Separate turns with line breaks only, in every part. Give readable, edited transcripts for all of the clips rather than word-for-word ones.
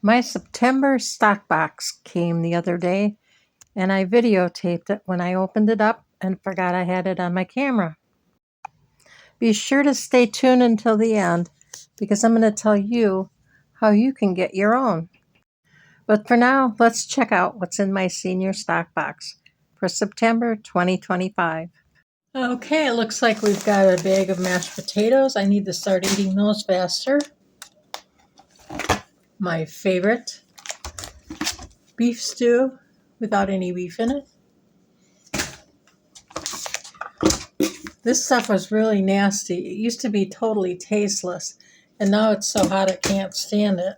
My September stock box came the other day, and I videotaped it when I opened it up and forgot I had it on my camera. Be sure to stay tuned until the end because I'm going to tell you how you can get your own. But for now, let's check out what's in my senior stock box for September 2025. Okay, it looks like we've got a bag of mashed potatoes. I need to start eating those faster. My favorite, beef stew without any beef in it. This stuff was really nasty. It used to be totally tasteless, and now it's so hot I can't stand it.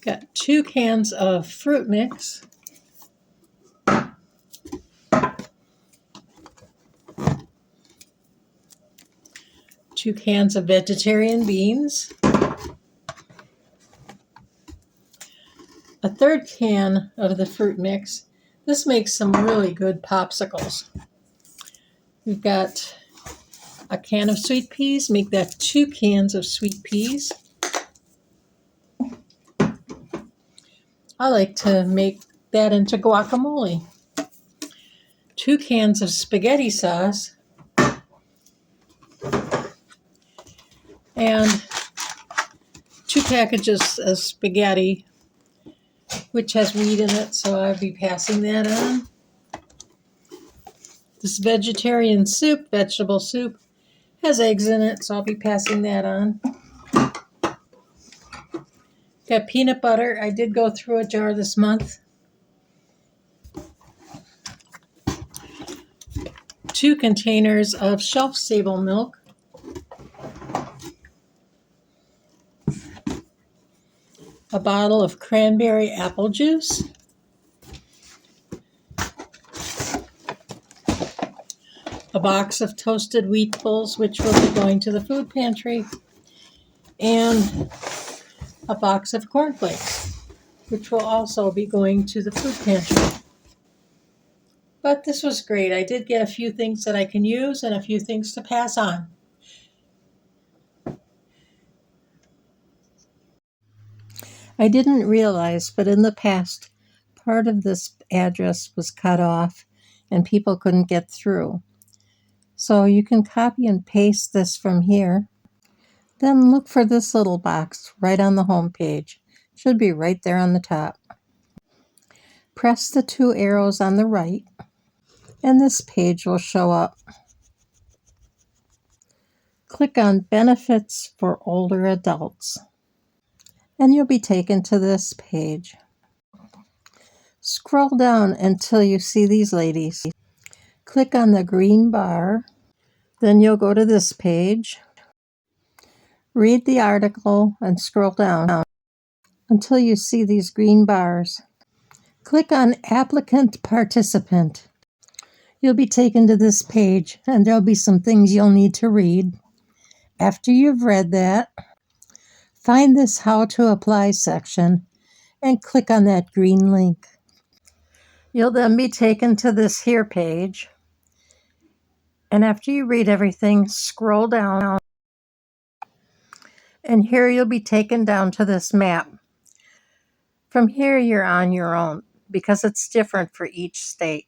Got 2 cans of fruit mix. Two cans of vegetarian beans. A 3rd can of the fruit mix. This makes some really good popsicles. We've got a can of sweet peas. Make that 2 cans of sweet peas. I like to make that into guacamole. 2 cans of spaghetti sauce. And 2 packages of spaghetti, which has wheat in it, so I'll be passing that on. This vegetarian soup, vegetable soup, has eggs in it, so I'll be passing that on. Got peanut butter. I did go through a jar this month. 2 containers of shelf-stable milk. A bottle of cranberry apple juice. A box of toasted wheat balls, which will be going to the food pantry. And a box of cornflakes, which will also be going to the food pantry. But this was great. I did get a few things that I can use and a few things to pass on. I didn't realize, but in the past, part of this address was cut off and people couldn't get through. So you can copy and paste this from here. Then look for this little box right on the home page. Should be right there on the top. Press the 2 arrows on the right, and this page will show up. Click on Benefits for Older Adults, and you'll be taken to this page. Scroll down until you see these ladies. Click on the green bar, then you'll go to this page. Read the article and scroll down until you see these green bars. Click on Applicant Participant. You'll be taken to this page, and there'll be some things you'll need to read. After you've read that, find this How to Apply section and click on that green link. You'll then be taken to this here page, and after you read everything, scroll down, and here you'll be taken down to this map. From here, you're on your own because it's different for each state.